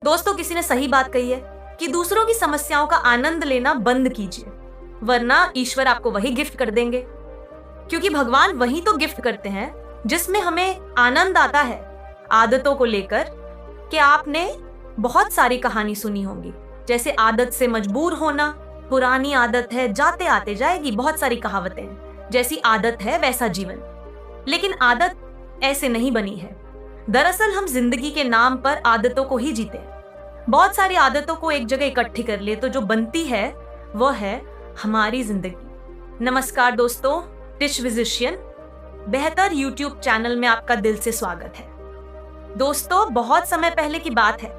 दोस्तों, किसी ने सही बात कही है कि दूसरों की समस्याओं का आनंद लेना बंद कीजिए, वरना ईश्वर आपको वही गिफ्ट कर देंगे। क्योंकि भगवान वही तो गिफ्ट करते हैं जिसमें हमें आनंद आता है। आदतों को लेकर कि आपने बहुत सारी कहानी सुनी होंगी, जैसे आदत से मजबूर होना, पुरानी आदत है जाते आते जाएगी, बहुत सारी कहावतें हैं। जैसी आदत है वैसा जीवन। लेकिन आदत ऐसे नहीं बनी है। दरअसल हम जिंदगी के नाम पर आदतों को ही जीते हैं। बहुत सारी आदतों को एक जगह इकट्ठी कर ले तो जो बनती है वह है हमारी जिंदगी। नमस्कार दोस्तों, टिश फिजिशियन बेहतर यूट्यूब चैनल में आपका दिल से स्वागत है। दोस्तों, बहुत समय पहले की बात है।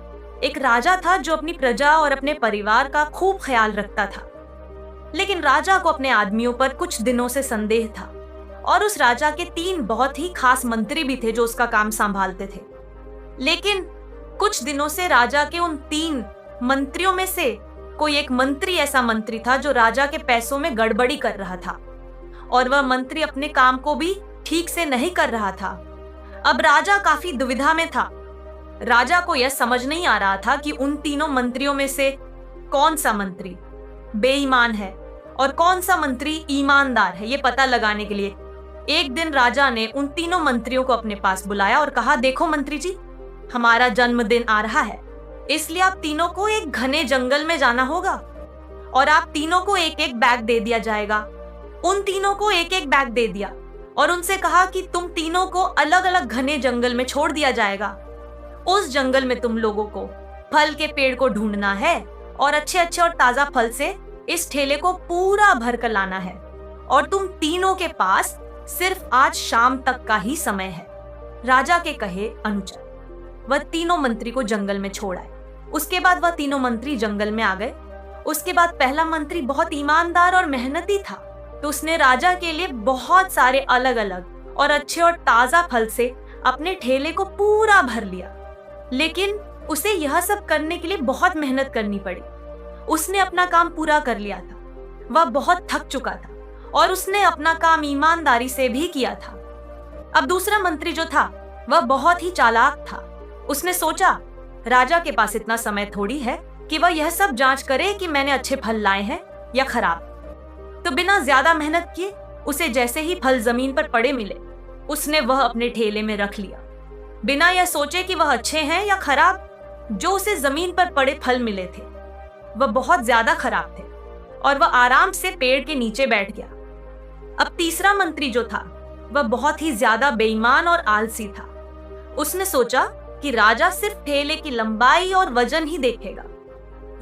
एक राजा था जो अपनी प्रजा और अपने परिवार का खूब ख्याल रखता था। लेकिन राजा को अपने आदमियों पर कुछ दिनों से संदेह था और उस राजा के 3 बहुत ही खास मंत्री भी थे जो उसका काम संभालते थे। लेकिन कुछ दिनों से राजा के उन 3 मंत्रियों में से कोई एक मंत्री ऐसा मंत्री था जो राजा के पैसों में गड़बड़ी कर रहा था और वह मंत्री अपने काम को भी ठीक से नहीं कर रहा था। अब राजा काफी दुविधा में था। राजा को यह समझ नहीं आ रहा था कि उन तीनों मंत्रियों में से कौन सा मंत्री बेईमान है और कौन सा मंत्री ईमानदार है। ये पता लगाने के लिए एक दिन राजा ने उन तीनों मंत्रियों को अपने पास बुलाया और कहा, देखो मंत्री जी, हमारा जन्मदिन आ रहा है, इसलिए आप तीनों को एक घने जंगल में जाना होगा और आप तीनों को एक एक बैग दे दिया जाएगा। उन तीनों को एक एक बैग दे दिया और उनसे कहा कि तुम तीनों को अलग अलग घने जंगल में छोड़ दिया जाएगा। उस जंगल में तुम लोगों को फल के पेड़ को ढूंढना है और अच्छे अच्छे और ताजा फल से इस ठेले को पूरा भर कर लाना है और तुम तीनों के पास सिर्फ आज शाम तक का ही समय है। राजा के कहे अनुसार वह तीनों मंत्री को जंगल में छोड़ आए। उसके बाद वह तीनों मंत्री जंगल में आ गए। उसके बाद पहला मंत्री बहुत ईमानदार और मेहनती था, तो उसने राजा के लिए बहुत सारे अलग अलग और अच्छे और ताजा फल से अपने ठेले को पूरा भर लिया। लेकिन उसे यह सब करने के लिए बहुत मेहनत करनी पड़ी। उसने अपना काम पूरा कर लिया था, वह बहुत थक चुका था और उसने अपना काम ईमानदारी से भी किया था। अब दूसरा मंत्री जो था वह बहुत ही चालाक था। उसने सोचा, राजा के पास इतना समय थोड़ी है कि वह यह सब जांच करे कि मैंने अच्छे फल लाए हैं या खराब। तो बिना ज्यादा मेहनत किए उसे जैसे ही फल जमीन पर पड़े मिले, उसने वह अपने ठेले में रख लिया, बिना यह सोचे कि वह अच्छे हैं या खराब। जो उसे जमीन पर पड़े फल मिले थे वह बहुत ज्यादा खराब थे और वह आराम से पेड़ के नीचे बैठ गया। अब तीसरा मंत्री जो था वह बहुत ही ज्यादा बेईमान और आलसी था। उसने सोचा कि राजा सिर्फ ठेले की लंबाई और वजन ही देखेगा,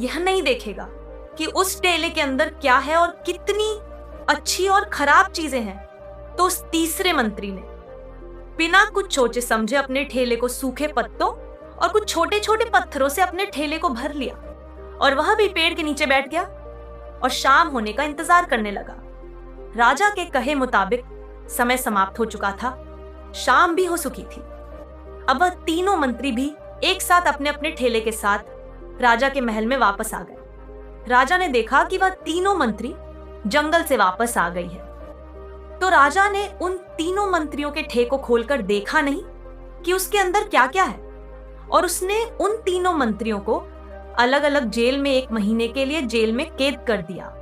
यह नहीं देखेगा कि उस ठेले के अंदर क्या है और कितनी अच्छी और खराब चीजें हैं। तो उस तीसरे मंत्री ने बिना कुछ सोचे समझे अपने ठेले को सूखे पत्तों और कुछ छोटे छोटे पत्थरों से अपने ठेले को भर लिया और वह भी पेड़ के नीचे बैठ गया और शाम होने का इंतजार करने लगा। राजा के कहे मुताबिक समय समाप्त हो चुका था, शाम भी हो चुकी थी। अब वह तीनों मंत्री भी एक साथ अपने अपने ठेले के साथ राजा के महल में वापस आ गए। राजा ने देखा कि वह तीनों मंत्री जंगल से वापस आ गई है। तो राजा ने उन तीनों मंत्रियों के ठेले को खोलकर देखा नहीं कि उसके अंदर क्या क्या है और उसने उन तीनों मंत्रियों को अलग अलग जेल में 1 महीने के लिए जेल में कैद कर दिया।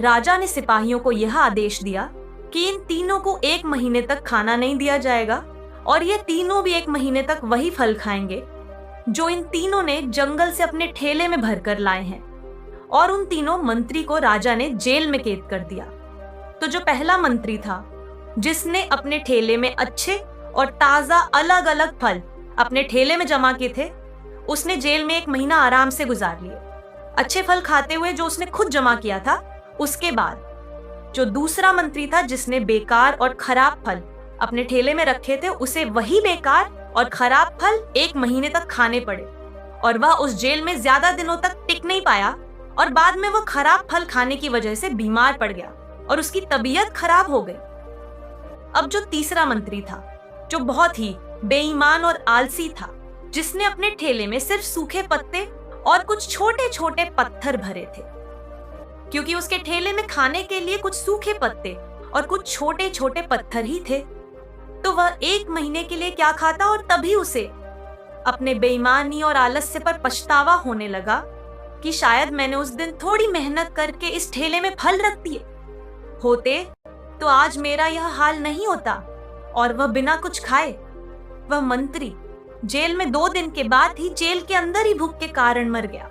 राजा ने सिपाहियों को यह आदेश दिया कि इन तीनों को 1 महीने तक खाना नहीं दिया जाएगा और ये तीनों भी 1 महीने तक वही फल खाएंगे जो इन तीनों ने जंगल से अपने ठेले में भरकर लाए हैं। और उन तीनों मंत्री को राजा ने जेल में कैद कर दिया। तो जो पहला मंत्री था जिसने अपने ठेले में अच्छे और ताजा अलग अलग फल अपने ठेले में जमा किए थे, उसने जेल में 1 महीना आराम से गुजार लिए, अच्छे फल खाते हुए जो उसने खुद जमा किया था। उसके बाद जो दूसरा मंत्री था जिसने बेकार और खराब फल अपने ठेले में रखे थे, उसे वही बेकार और खराब फल 1 महीने तक खाने पड़े और वह उस जेल में ज्यादा दिनों तक टिक नहीं पाया और बाद में वह खराब फल खाने की वजह से बीमार पड़ गया और उसकी तबीयत खराब हो गई। अब जो तीसरा मंत्री था जो बहुत ही बेईमान और आलसी था, जिसने अपने ठेले में सिर्फ सूखे पत्ते और कुछ छोटे छोटे पत्थर भरे थे, क्योंकि उसके ठेले में खाने के लिए कुछ सूखे पत्ते और कुछ छोटे छोटे पत्थर ही थे, तो वह 1 महीने के लिए क्या खाता और तभी उसे अपने बेईमानी और आलस्य पर पछतावा होने लगा कि शायद मैंने उस दिन थोड़ी मेहनत करके इस ठेले में फल रख दिए होते तो आज मेरा यह हाल नहीं होता। और वह बिना कुछ खाए, वह मंत्री जेल में 2 दिन के बाद ही जेल के अंदर ही भूख के कारण मर गया।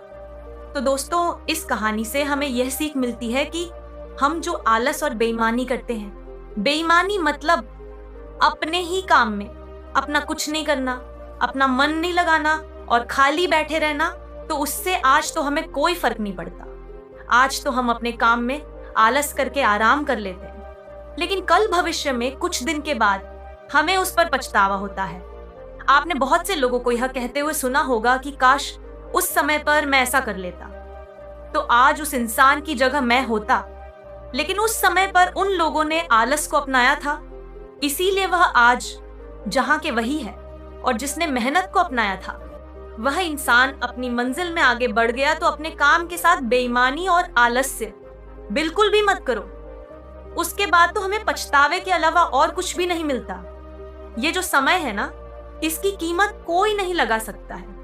तो दोस्तों, इस कहानी से हमें यह सीख मिलती है कि हम जो आलस और बेईमानी करते हैं, बेईमानी मतलब अपने ही काम में अपना कुछ नहीं करना, अपना मन नहीं लगाना और खाली बैठे रहना, तो उससे आज तो हमें कोई फर्क नहीं पड़ता। आज तो हम अपने काम में आलस करके आराम कर लेते हैं, लेकिन कल भविष्य में कुछ दिन के बाद हमें उस पर पछतावा होता है। आपने बहुत से लोगों को यह कहते हुए सुना होगा कि काश उस समय पर मैं ऐसा कर लेता, तो आज उस इंसान की जगह मैं होता। लेकिन उस समय पर उन लोगों ने आलस को अपनाया था, इसीलिए वह आज जहां के वही है। और जिसने मेहनत को अपनाया था, वह इंसान अपनी मंजिल में आगे बढ़ गया। तो अपने काम के साथ बेईमानी और आलस्य बिल्कुल भी मत करो, उसके बाद तो हमें पछतावे के अलावा और कुछ भी नहीं मिलता। ये जो समय है ना, इसकी कीमत कोई नहीं लगा सकता है।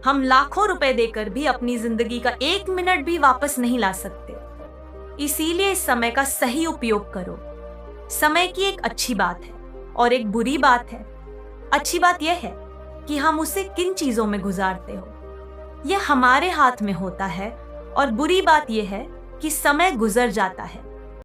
हम लाखों रुपए देकर भी अपनी जिंदगी का 1 मिनट भी वापस नहीं ला सकते। इसीलिए इस समय का सही उपयोग करो। समय की एक अच्छी बात है और एक बुरी बात है। अच्छी बात यह है कि हम उसे किन चीजों में गुजारते हो, यह हमारे हाथ में होता है। और बुरी बात यह है कि समय गुजर जाता है